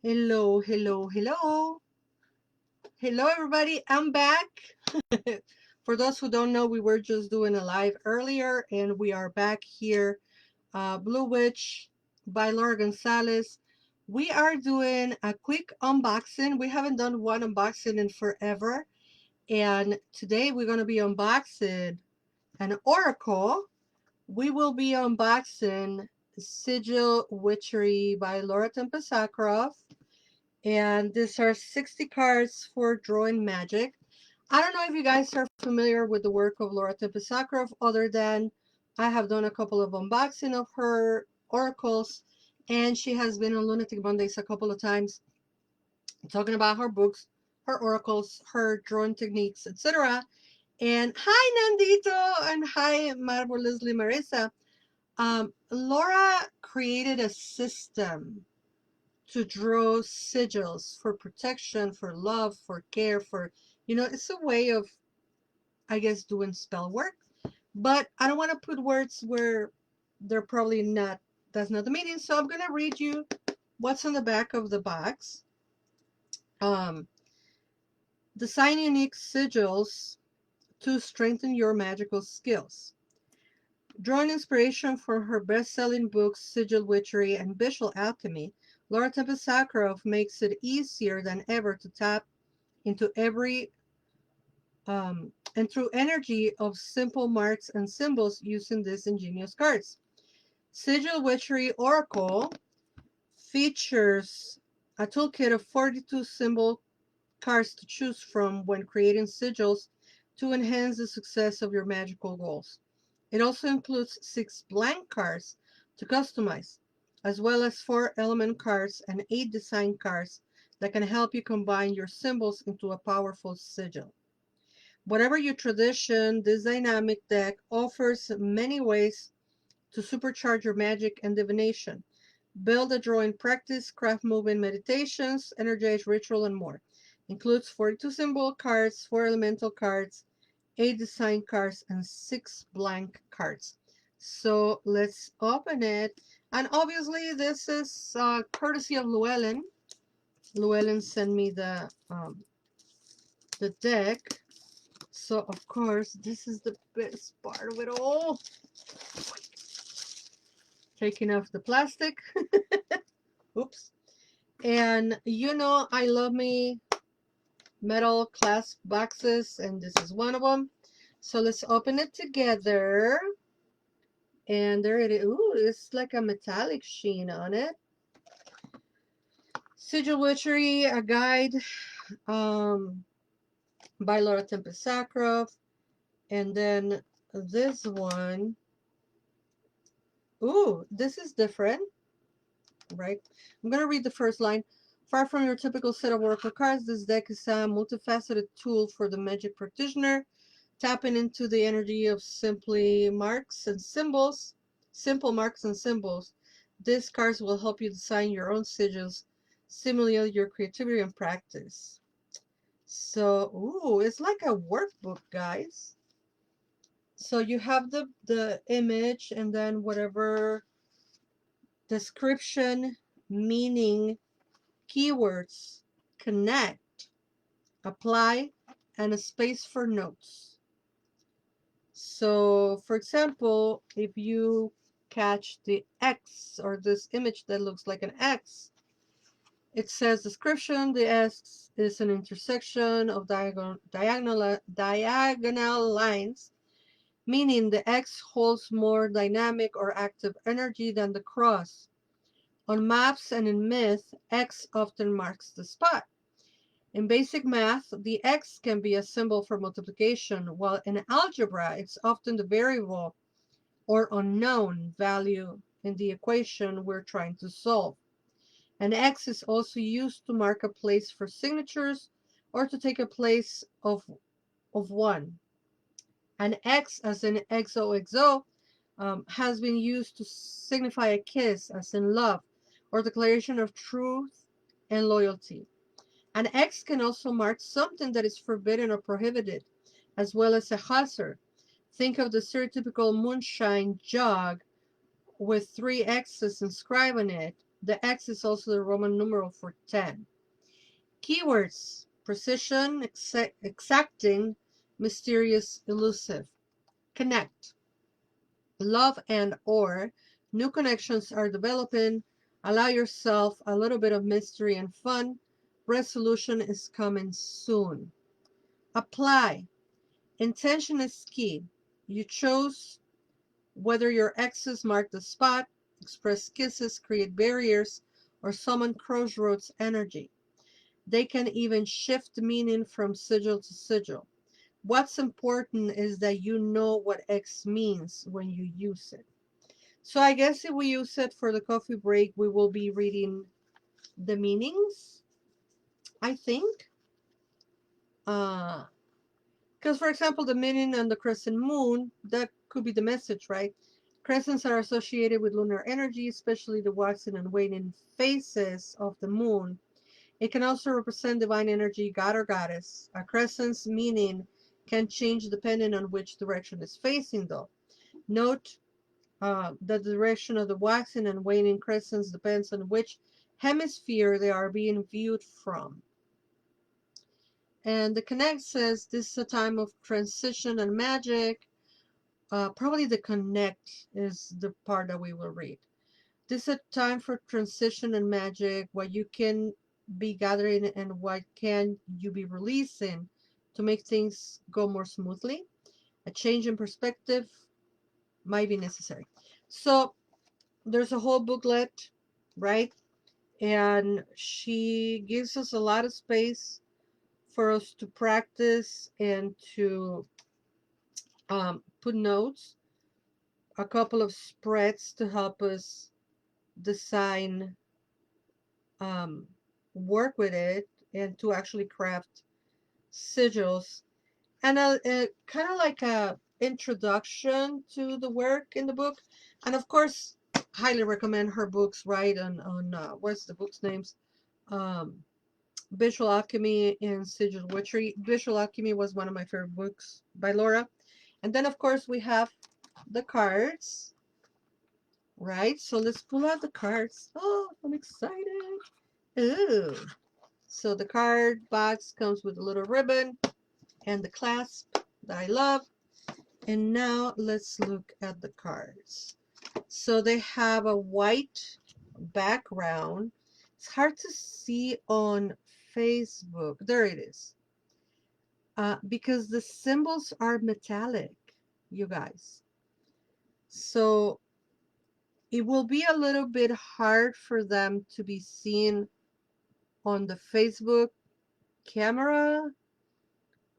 Hello, hello, hello. Hello, everybody. I'm back. For those who don't know, we were just doing a live earlier, and we are back here. Blue Witch by Laura González. We are doing a quick unboxing. We haven't done one unboxing in forever. And today we're going to be unboxing an oracle. We will be unboxing Sigil Witchery by Laura Tempest Zakroff. And these are 60 cards for drawing magic. I don't know if you guys are familiar with the work of Laura Tempest Zakroff, other than I have done a couple of unboxing of her oracles, and she has been on Lunatic Mondays a couple of times talking about her books, her oracles, her drawing techniques, etc. And hi, Nandito, and hi, Marvelously Marisa. Laura created a system to draw sigils for protection, for love, for care, it's a way of, I guess, doing spell work. But I don't want to put words where they're probably not, that's not the meaning. So I'm going to read you what's on the back of the box. Um, Design unique sigils to strengthen your magical skills. Drawing inspiration from her best-selling books Sigil Witchery and Visual Alchemy, Laura Tempest Zakroff makes it easier than ever to tap into and through energy of simple marks and symbols using these ingenious cards. Sigil Witchery Oracle features a toolkit of 42 symbol cards to choose from when creating sigils to enhance the success of your magical goals. It also includes 6 blank cards to customize, as well as 4 element cards and 8 design cards that can help you combine your symbols into a powerful sigil. Whatever your tradition, this dynamic deck offers many ways to supercharge your magic and divination. Build a drawing practice, craft movement meditations, energize ritual, and more. Includes 42 symbol cards, 4 elemental cards, 8 design cards, and 6 blank cards. So let's open it. And obviously this is courtesy of Llewellyn. Llewellyn sent me the deck. So of course this is the best part of it all. Taking off the plastic. Oops. And I love me metal clasp boxes, and this is one of them. So let's open it together. And there it is. Ooh, it's like a metallic sheen on it. Sigil Witchery, a guide by Laura Tempest Zakroff. And then this one. Ooh, this is different, right? I'm going to read the first line. Far from your typical set of oracle cards, this deck is a multifaceted tool for the magic practitioner, tapping into the energy of simple marks and symbols. These cards will help you design your own sigils, stimulate your creativity and practice. So, ooh, it's like a workbook, guys. So you have the image and then whatever description, meaning, keywords, connect, apply, and a space for notes. So, for example, if you catch the X or this image that looks like an X, it says description, the X is an intersection of diagonal lines, meaning the X holds more dynamic or active energy than the cross. On maps and in myth, X often marks the spot. In basic math, the X can be a symbol for multiplication, while in algebra, it's often the variable or unknown value in the equation we're trying to solve. An X is also used to mark a place for signatures or to take a place of one. An X, as in XOXO, has been used to signify a kiss, as in love, or declaration of truth and loyalty. An X can also mark something that is forbidden or prohibited, as well as a hazard. Think of the stereotypical moonshine jug with 3 X's inscribed on it, The X is also the Roman numeral for 10. Keywords: precision, exacting, mysterious, elusive. Connect: love and or new connections are developing. Allow yourself a little bit of mystery and fun. Resolution is coming soon. Apply: intention is key. You chose whether your exes mark the spot, express kisses, create barriers, or summon crossroads energy. They can even shift meaning from sigil to sigil. What's important is that you know what X means when you use it. So I guess if we use it for the coffee break, we will be reading the meanings, I think. Because, for example, the meaning on the crescent moon, that could be the message, right? Crescents are associated with lunar energy, especially the waxing and waning phases of the moon. It can also represent divine energy, god or goddess. A crescent's meaning can change depending on which direction it's facing, though. Note that the direction of the waxing and waning crescents depends on which hemisphere they are being viewed from. And the Connect says this is a time of transition and magic. Probably the Connect is the part that we will read. This is a time for transition and magic, what you can be gathering and what can you be releasing to make things go more smoothly. A change in perspective might be necessary. So there's a whole booklet, right? And she gives us a lot of space for us to practice and to put notes, a couple of spreads to help us design, um, work with it, and to actually craft sigils. And kind of like a introduction to the work in the book. And of course, highly recommend her books, right? On what's the books' names? Um, Visual Alchemy and Sigil Witchery. Visual Alchemy was one of my favorite books by Laura. And then, of course, we have the cards, right? So let's pull out the cards. Oh, I'm excited. Ooh. So the card box comes with a little ribbon and the clasp that I love. And now let's look at the cards. So they have a white background. It's hard to see on Facebook. There it is. Because the symbols are metallic, you guys. So it will be a little bit hard for them to be seen on the Facebook camera.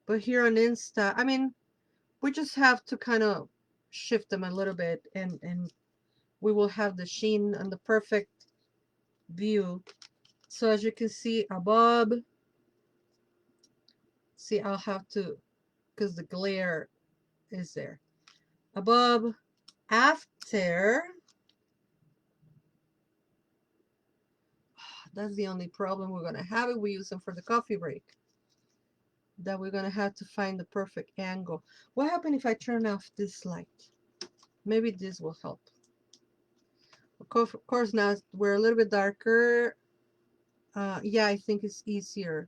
But here on Insta, I mean, we just have to kind of shift them a little bit and we will have the sheen and the perfect view. So as you can see above, see, I'll have to, because the glare is there. Above, after, that's the only problem we're going to have if we use them for the coffee break. That we're going to have to find the perfect angle. What happens if I turn off this light? Maybe this will help. Of course, now we're a little bit darker. Yeah, I think it's easier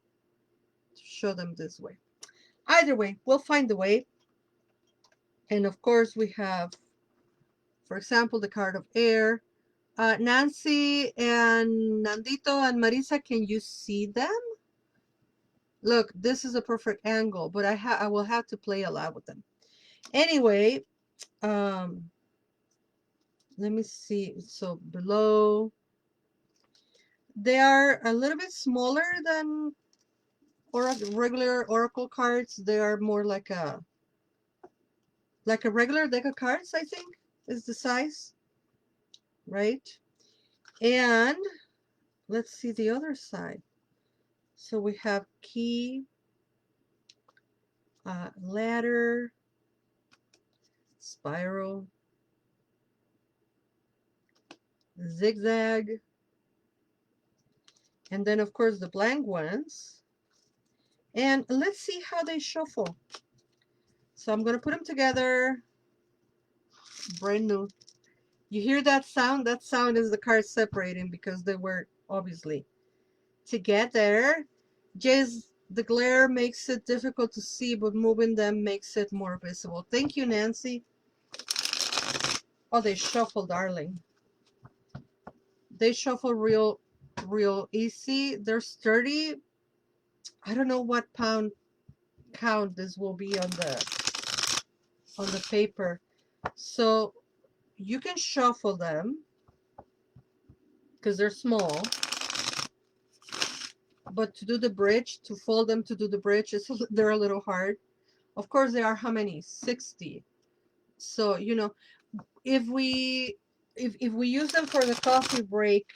to show them this way. Either way, we'll find the way. And of course, we have, for example, the card of air. Nancy and Nandito and Marisa, can you see them? Look, this is a perfect angle, but I will have to play a lot with them. Anyway, let me see. So below, they are a little bit smaller than regular oracle cards. They are more like a regular deck of cards, I think, is the size, right? And let's see the other side. So we have key, ladder, spiral, zigzag, and then of course the blank ones. And let's see how they shuffle. So I'm going to put them together. Brand new. You hear that sound? That sound is the cards separating because they were obviously together. Just the glare makes it difficult to see, but moving them makes it more visible. Thank you, Nancy. Oh, they shuffle, darling. They shuffle real easy. They're sturdy. I don't know what pound count this will be on the paper. So you can shuffle them because they're small. But to do the bridge, to fold them to do the bridge, they're a little hard. Of course, they are how many? 60. So, you know, if we use them for the coffee break,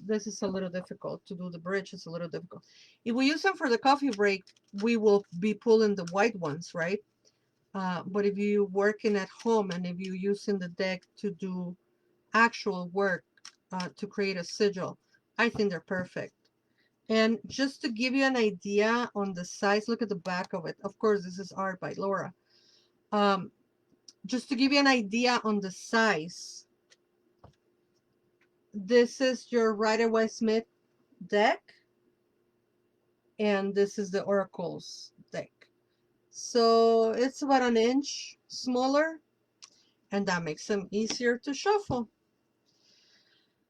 this is a little difficult. To do the bridge is a little difficult. If we use them for the coffee break, we will be pulling the white ones, right? But if you're working at home and if you're using the deck to do actual work, to create a sigil, I think they're perfect. And just to give you an idea on the size, look at the back of it. Of course, this is art by Laura. Just to give you an idea on the size, this is your Rider-Waite-Smith deck, and this is the Oracle's deck. So it's about an inch smaller, and that makes them easier to shuffle.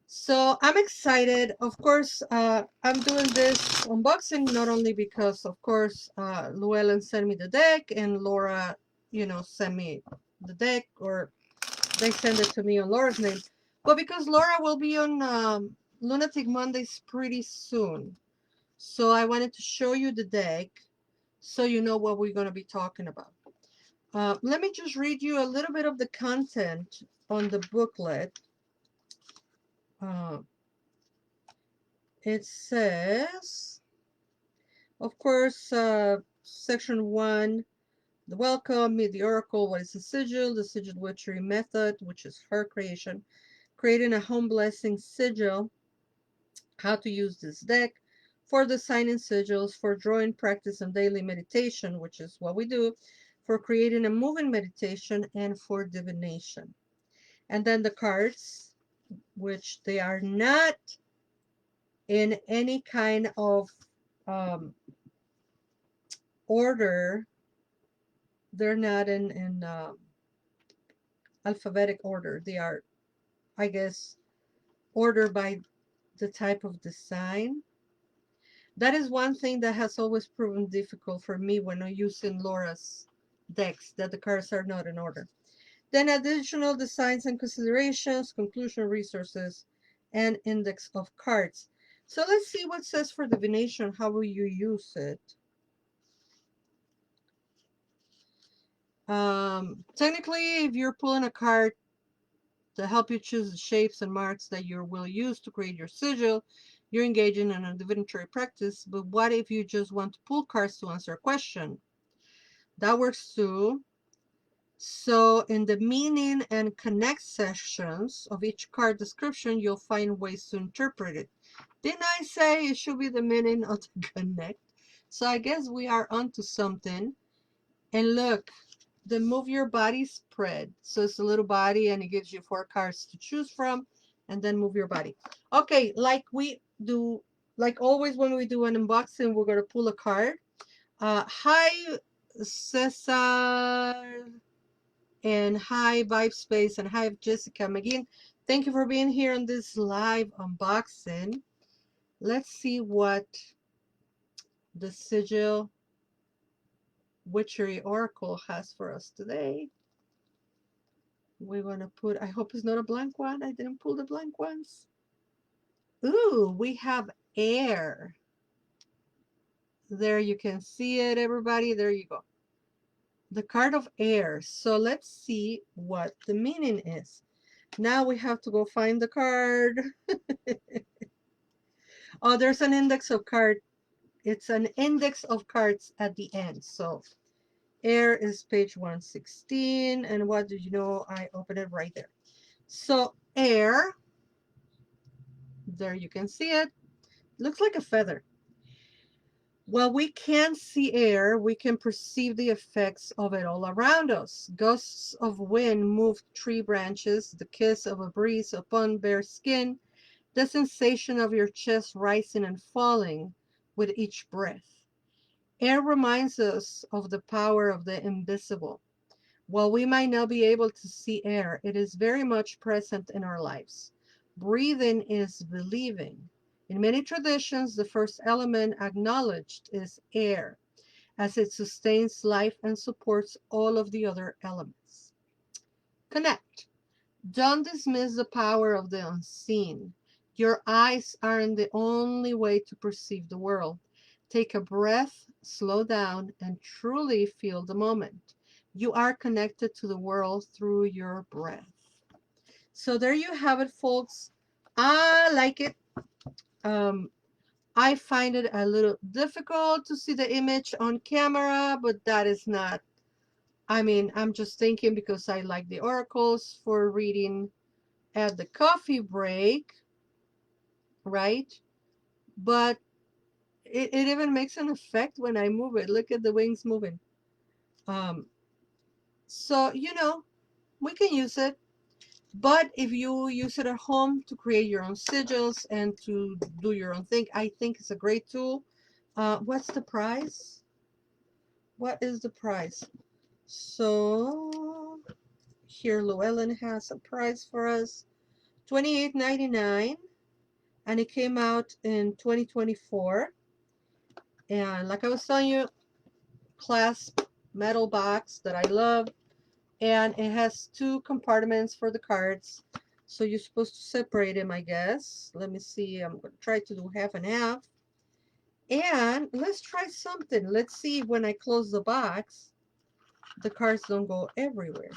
So I'm excited. Of course, I'm doing this unboxing not only because, of course, Llewellyn sent me the deck and Laura, you know, sent me the deck, or they send it to me on Laura's name, but because Laura will be on Lunatic Mondays pretty soon. So I wanted to show you the deck so you know what we're going to be talking about. Let me just read you a little bit of the content on the booklet. It says, of course, section 1, the welcome, meet the oracle, what is the sigil witchery method, which is her creation, creating a home blessing sigil, how to use this deck, for designing sigils, for drawing practice and daily meditation, which is what we do, for creating a moving meditation, and for divination. And then the cards, which they are not in any kind of order. They're not in alphabetic order. They are, I guess, ordered by the type of design. That is one thing that has always proven difficult for me when I'm using Laura's decks, that the cards are not in order. Then additional designs and considerations, conclusion, resources, and index of cards. So let's see what it says for divination. How will you use it? Technically, if you're pulling a card to help you choose the shapes and marks that you will use to create your sigil, you're engaging in a divinatory practice. But what if you just want to pull cards to answer a question? That works too. So in the meaning and connect sections of each card description, you'll find ways to interpret it. Didn't I say it should be the meaning of the connect? So I guess we are onto something. And look, the move your body spread. So it's a little body and it gives you 4 cards to choose from, and then move your body. Okay, like we do, like always when we do an unboxing, we're going to pull a card. Hi, Cesar, and hi, Vibe Space, and hi, Jessica McGinn. Thank you for being here on this live unboxing. Let's see what the Sigil Witchery Oracle has for us today. We're going to put, I hope it's not a blank one. I didn't pull the blank ones. Ooh, we have air. There you can see it, everybody. There you go. The card of air. So let's see what the meaning is. Now we have to go find the card. Oh, there's an index of card. It's an index of cards at the end. So air is page 116. And what did you know? I opened it right there. So air, there you can see it. Looks like a feather. While we can't see air, we can perceive the effects of it all around us. Gusts of wind move tree branches, the kiss of a breeze upon bare skin, the sensation of your chest rising and falling with each breath. Air reminds us of the power of the invisible. While we might not be able to see air, it is very much present in our lives. Breathing is believing. In many traditions, the first element acknowledged is air, as it sustains life and supports all of the other elements. Connect. Don't dismiss the power of the unseen. Your eyes aren't the only way to perceive the world. Take a breath, slow down, and truly feel the moment. You are connected to the world through your breath. So there you have it, folks. I like it. Um, I find it a little difficult to see the image on camera, but that is not, I mean, I'm just thinking because I like the oracles for reading at the coffee break, right? But it even makes an effect when I move it. Look at the wings moving. Um, so, we can use it. But if you use it at home to create your own sigils and to do your own thing, I think it's a great tool. What's the price? What is the price? So here Llewellyn has a price for us, $28.99, and it came out in 2024. And like I was telling you, clasp metal box that I love, and it has two compartments for the cards, so you're supposed to separate them, I guess. Let me see, I'm going to try to do half and half, and let's try something. Let's see, when I close the box, the cards don't go everywhere.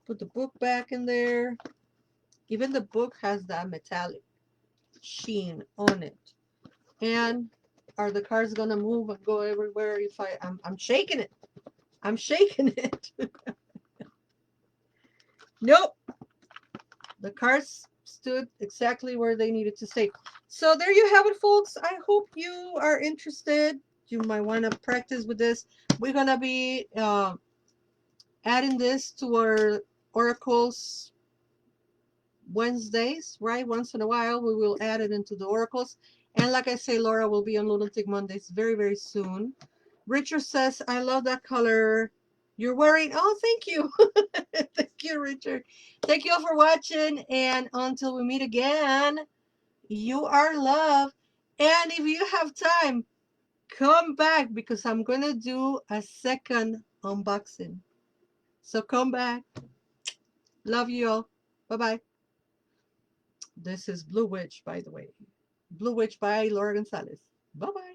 Put the book back in there. Even the book has that metallic sheen on it. And are the cards gonna move and go everywhere if I'm shaking it? I'm shaking it. Nope. The cards stood exactly where they needed to stay. So there you have it, folks. I hope you are interested. You might want to practice with this. We're gonna be adding this to our oracles Wednesdays, right? Once in a while, we will add it into the oracles. And like I say, Laura will be on Lunatic Mondays very, very soon. Richard says, I love that color you're wearing. Oh, thank you. Thank you, Richard. Thank you all for watching. And until we meet again, you are loved. And if you have time, come back because I'm going to do a second unboxing. So come back. Love you all. Bye-bye. This is Blue Witch, by the way. Blue Witch by Laura González. Bye-bye.